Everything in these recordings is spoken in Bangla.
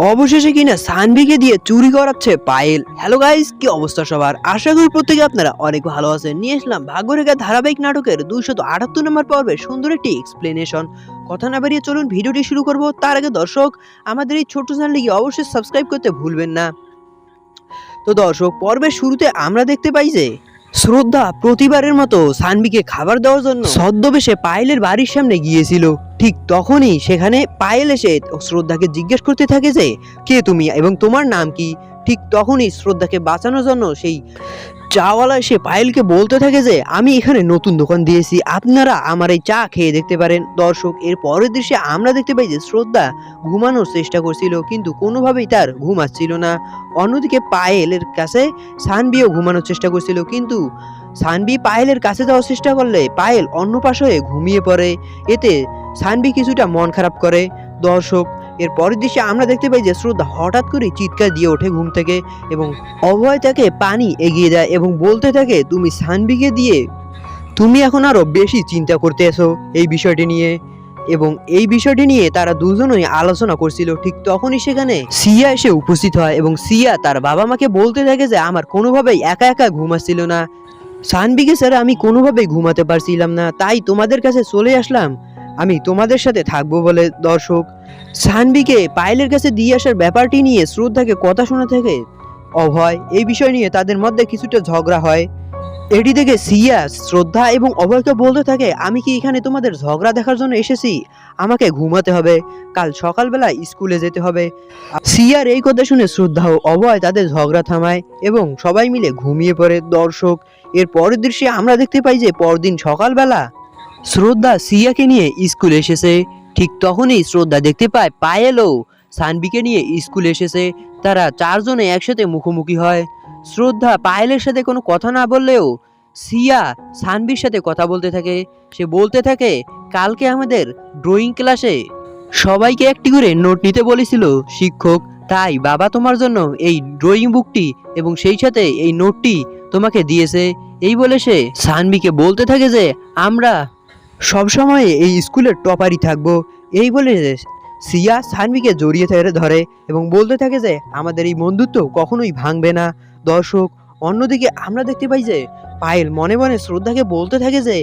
অবশেষে কিনা সানভিকে দিয়ে চুরি করাচ্ছে পায়েল। হ্যালো গাইস, কি অবস্থা সবার? আশা করি প্রত্যেকে আপনারা অনেক ভালো আছেন। নিয়ে আসলাম ভাগ্যরেখা ধারাবাহিক নাটকের 278 নম্বর পর্বে সুন্দর একটি এক্সপ্লেনেশন। কথা না বাড়িয়ে চলুন ভিডিওটি শুরু করব। তার আগে দর্শক, আমাদের এই ছোট্ট চ্যানেলটিকে অবশ্যই সাবস্ক্রাইব করতে ভুলবেন না। তো দর্শক, পর্বের শুরুতে আমরা দেখতে পাই যে শ্রদ্ধা প্রতিবারের মতো সানভিকে খাবার দেওয়ার জন্য ছদ্মবেশে পায়েলের বাড়ির সামনে গিয়েছিল। ঠিক তখনই সেখানে পায়েল এসে শ্রদ্ধাকে জিজ্ঞেস করতে থাকে যে কে তুমি এবং তোমার নাম কি। ঠিক তখনই শ্রদ্ধাকে বাঁচানোর জন্য সেই চাওয়ালা এসে পায়েলকে বলতে থাকে যে আমি এখানে নতুন দোকান দিয়েছি, আপনারা আমার এই চা খেয়ে দেখতে পারেন। দর্শক, এর পরের দৃশ্যে আমরা দেখতে পাই যে শ্রদ্ধা ঘুমানোর চেষ্টা করছিল, কিন্তু কোনোভাবেই তার ঘুম আসছিল না। অন্যদিকে পায়েলের কাছে সানভিও ঘুমানোর চেষ্টা করছিল, কিন্তু সানভি পায়েলের কাছে যাওয়ার চেষ্টা করলে পায়েল অন্য পাশে হয়ে ঘুমিয়ে পড়ে। এতে সানভি কিছুটা মন খারাপ করে। দর্শক, এর পরের দৃশ্যে আমরা দেখতে পাই যে শ্রদ্ধা হঠাৎ করে চিৎকার দিয়ে ওঠে ঘুম থেকে এবং অভয় তাকে পানি এগিয়ে দেয় এবং বলতে থাকে তুমি সানভিকে দিয়ে তুমি এখন আরো বেশি চিন্তা করতে এসো এই বিষয়টি নিয়ে। এবং এই বিষয়টি নিয়ে তারা দুজনই আলোচনা করছিল। ঠিক তখনই সেখানে সিয়া এসে উপস্থিত হয় এবং সিয়া তার বাবা মাকে বলতে থাকে যে আমার কোনোভাবেই একা একা ঘুম আসছিল না, সানভিকে স্যার আমি কোনোভাবেই ঘুমাতে পারছিলাম না, তাই তোমাদের কাছে চলে আসলাম আমি তোমাদের সাথে থাকবো বলে। দর্শক, সানভিকে পায়েলের কাছে দিয়ে আসার ব্যাপারটি নিয়ে শ্রদ্ধাকে কথা শোনা থেকে অভয়, এই বিষয় নিয়ে তাদের মধ্যে কিছুটা ঝগড়া হয়। এটি থেকে সিয়া শ্রদ্ধা এবং অভয়কে বলতে থাকে আমি কি এখানে তোমাদের ঝগড়া দেখার জন্য এসেছি? আমাকে ঘুমাতে হবে, কাল সকালবেলা স্কুলে যেতে হবে। সিয়ার এই কথা শুনে শ্রদ্ধা ও অভয় তাদের ঝগড়া থামায় এবং সবাই মিলে ঘুমিয়ে পড়ে। দর্শক, এর পরের দৃশ্যে আমরা দেখতে পাই যে পরদিন সকালবেলা শ্রদ্ধা সিয়াকে নিয়ে স্কুলে এসেছে। ঠিক তখনই শ্রদ্ধা দেখতে পায় পায়েলও সানভিকে নিয়ে স্কুলে এসেছে। তারা চারজনে একসাথে মুখোমুখি হয়। শ্রদ্ধা পায়েলের সাথে কোনো কথা না বললেও সিয়া সানভির সাথে কথা বলতে থাকে। সে বলতে থাকে কালকে আমাদের ড্রয়িং ক্লাসে সবাইকে একটি করে নোট নিতে বলেছিল শিক্ষক, তাই বাবা তোমার জন্য এই ড্রয়িং বুকটি এবং সেই সাথে এই নোটটি তোমাকে দিয়েছে। এই বলে সে সানভিকে বলতে থাকে যে আমরা সবসময় এই স্কুলের টপারই থাকবো। এই বলে সিয়া সানভিকে জড়িয়ে ধরে এবং বলতে থাকে যে আমাদের এই বন্ধুত্ব কখনোই ভাঙবে না। দর্শক, অন্যদিকে আমরা দেখতে পাই যে পায়েল মনে মনে শ্রদ্ধাকে বলতে থাকে যে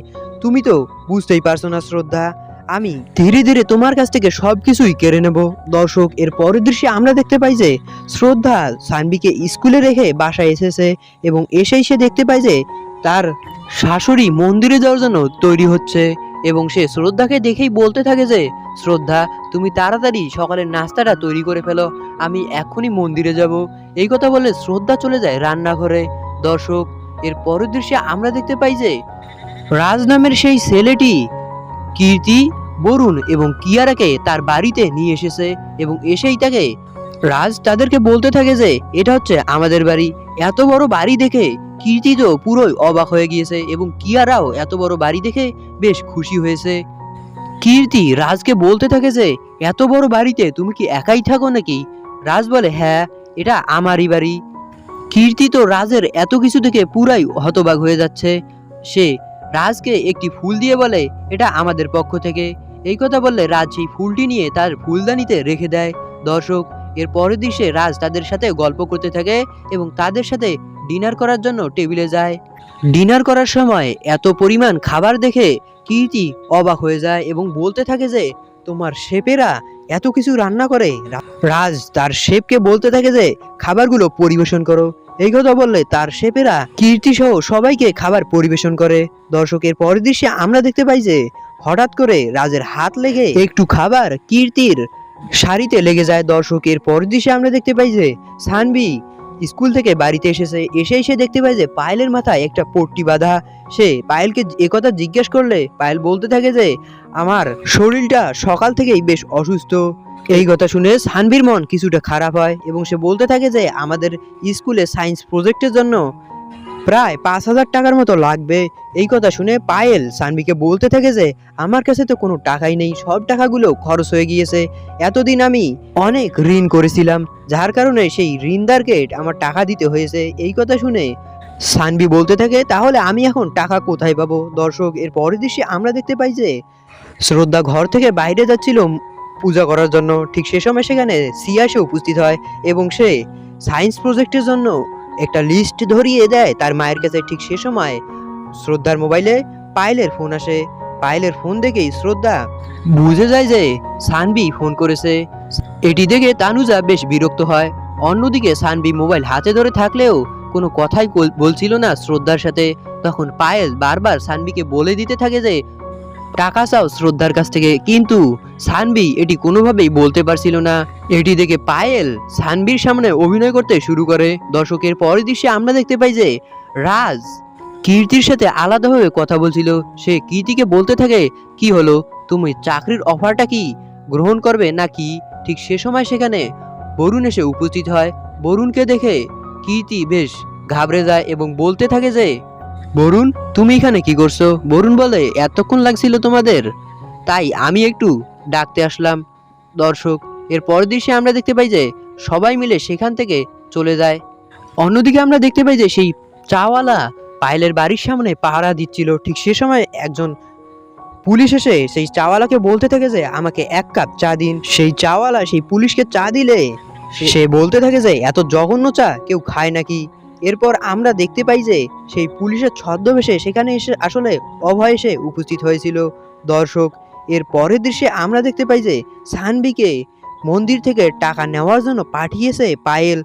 তুমি তো বুঝতেই পারছো না শ্রদ্ধা, আমি ধীরে ধীরে তোমার কাছ থেকে সবকিছুই কেড়ে নেব। দর্শক, এর পরের দৃশ্যে আমরা দেখতে পাই যে শ্রদ্ধা সানভিকে স্কুলে রেখে বাসায় এসেছে এবং এসেই সে দেখতে পাই যে তার শাশুড়ি মন্দিরে যাওয়ার জন্য তৈরি হচ্ছে এবং সে শ্রদ্ধাকে দেখেই বলতে থাকে যে শ্রদ্ধা তুমি তাড়াতাড়ি সকালের নাস্তাটা তৈরি করে ফেলো, আমি এখনই মন্দিরে যাব। এই কথা বলে শ্রদ্ধা চলে যায় রান্নাঘরে। দর্শক, এর পরের দৃশ্যে আমরা দেখতে পাই যে রাজ নামের সেই ছেলেটি কীর্তি, বরুণ এবং কিয়ারাকে তার বাড়িতে নিয়ে এসেছে এবং এসেই তাকে রাজ তাদেরকে বলতে থাকে যে এটা হচ্ছে আমাদের বাড়ি। এত বড় বাড়ি দেখে কীর্তি তো পুরোই অবাক হয়ে গিয়েছে এবং কিয়ারাও এত বড় বাড়ি দেখে বেশ খুশি হয়েছে। কীর্তি রাজকে বলতে থাকে যে এত বড় বাড়িতে তুমি কি একাই থাকো নাকি? রাজ বলে হ্যাঁ, এটা আমারই বাড়ি। কীর্তি তো রাজের এত কিছু দেখে পুরাই হতবাক হয়ে যাচ্ছে। সে রাজকে একটি ফুল দিয়ে বলে এটা আমাদের পক্ষ থেকে। এই কথা বললে রাজ সেই ফুলটি নিয়ে তার ফুলদানিতে রেখে দেয়। দর্শক, এর পরের দৃশ্যে রাজ তাদের সাথে গল্প করতে থাকে এবং তাদের সাথে ডিনার করার জন্য টেবিলে যায়। ডিনার করার সময় এত পরিমাণ খাবার দেখে কীর্তি অবাক হয়ে যায় এবং বলতে থাকে যে তোমার শেফেরা এত কিছু রান্না করে। রাজ তার শেফকে বলতে থাকে যে খাবারগুলো পরিবেশন করো। এই কথা বললে তার শেফেরা কীর্তি সহ সবাইকে খাবার পরিবেশন করে। দর্শকের পরের দৃশ্যে আমরা দেখতে পাই যে হঠাৎ করে রাজের হাত লেগে একটু খাবার কীর্তির শাড়িতে লেগে যায়। দর্শকের পরের দৃশ্যে আমরা দেখতে পাই যে সানভি স্কুল থেকে বাড়িতে এসেছে। এসে দেখতে পাই যে পায়েলের মাথায় একটা পট্টি বাঁধা। সে পায়েলকে একথা জিজ্ঞেস করলে পায়েল বলতে থাকে যে আমার শরীরটা সকাল থেকেই বেশ অসুস্থ। এই কথা শুনে সানভির মন কিছুটা খারাপ হয় এবং সে বলতে থাকে যে আমাদের স্কুলে সায়েন্স প্রজেক্টের জন্য প্রায় 5,000 টাকার মতো লাগবে। এই কথা শুনে পায়েল সানভিকে বলতে থাকে যে আমার কাছে তো কোনো টাকাই নেই, সব টাকাগুলো খরচ হয়ে গিয়েছে। এতদিন আমি অনেক ঋণ করেছিলাম, যার কারণে সেই ঋণদারকে আমার টাকা দিতে হয়েছে। এই কথা শুনে সানভি বলতে থাকে তাহলে আমি এখন টাকা কোথায় পাবো? দর্শক, এর পরের দৃশ্যে আমরা দেখতে পাই যে শ্রদ্ধা ঘর থেকে বাইরে যাচ্ছিল পূজা করার জন্য। ঠিক সে সময় সেখানে সিয়া এসে উপস্থিত হয় এবং সে সায়েন্স প্রজেক্টের জন্য একটা লিস্ট ধরিয়ে দেয় তার মায়ের কাছে। ঠিক সে সময় শ্রদ্ধার মোবাইলে পায়েলের ফোন আসে। পায়েলের ফোন দেখেই শ্রদ্ধা বুঝে যায় যে সানভি ফোন করেছে। এটি দেখে তানুজা বেশ বিরক্ত হয়। অন্যদিকে সানভি মোবাইল হাতে ধরে থাকলেও কোনো কথাই বলছিল না শ্রদ্ধার সাথে। তখন পায়েল বারবার সানভিকে বলে দিতে থাকে যে টাকা চাও শ্রদ্ধার কাছ থেকে, কিন্তু সানভি এটি কোনোভাবেই বলতে পারছিল না। এটি দেখে পায়েল সানভির সামনে অভিনয় করতে শুরু করে। দর্শকের পরের দৃশ্যে আমরা দেখতে পাই যে রাজ কীর্তির সাথে আলাদাভাবে কথা বলছিল। সে কীর্তিকে বলতে থাকে, কি হলো, তুমি চাকরির অফারটা কি গ্রহণ করবে নাকি? ঠিক সে সময় সেখানে বরুণ এসে উপস্থিত হয়। বরুণকে দেখে কীর্তি বেশ ঘাবড়ে যায় এবং বলতে থাকে যে বরুণ, তুমি এখানে কি করছো? বরুণ বলে, এতক্ষণ লাগছিল তোমাদের, তাই আমি একটু ডাকতে আসলাম। দর্শক এর পরের দৃশ্যে আমরা দেখতে পাই যে সবাই মিলে সেখান থেকে চলে যায়। অন্যদিকে আমরা দেখতে পাই যে সেই চাওয়ালা পায়েলের বাড়ির সামনে পাহারা দিচ্ছিল। ঠিক সে সময় একজন পুলিশ এসে সেই চাওয়ালাকে বলতে থাকে যে আমাকে 1 কাপ চা দিন। সেই চাওয়ালা সেই পুলিশকে চা দিলে সে বলতে থাকে যে এত জঘন্য চা কেউ খায় নাকি। এরপর আমরা দেখতে পাই যে সেই পুলিশের ছদ্মবেশে সেখানে এসে আসলে অভয় এসে উপস্থিত হয়েছিল। দর্শক এর পরের দৃশ্যে আমরা দেখতে পাই যে সানভিকে মন্দির থেকে টাকা নেওয়ার জন্য পাঠিয়েছে পায়েল।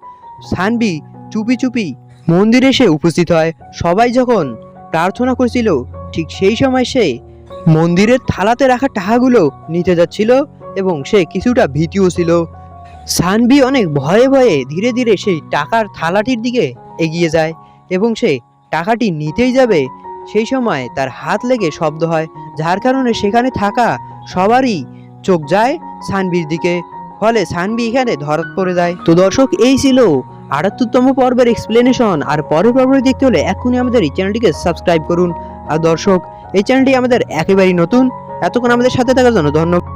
সানভি চুপি চুপি মন্দিরে এসে উপস্থিত হয়। সবাই যখন প্রার্থনা করছিল ঠিক সেই সময় সে মন্দিরের থালাতে রাখা টাকাগুলো নিতে যাচ্ছিল এবং সে কিছুটা ভীতিও ছিল। সানভি অনেক ভয়ে ভয়ে ধীরে ধীরে সেই টাকার থালাটির দিকে এগিয়ে যায় এবং সে টাকাটি নিতেই যাবে। সেই সময় তার হাত লেগে শব্দ হয়, যার কারণে সেখানে থাকা সবারই চোখ যায় সানভির দিকে। ফলে সানভি এখানে ধরা পড়ে যায়। তো দর্শক এই ছিল ৭৮তম পর্বের এক্সপ্লেনেশন। আর পরের পর্বটি দেখতে হলে এখনই আমাদের এই চ্যানেলটিকে সাবস্ক্রাইব করুন। আর দর্শক এই চ্যানেলটি আমাদের একেবারেই নতুন। এতক্ষণ আমাদের সাথে থাকার জন্য ধন্যবাদ।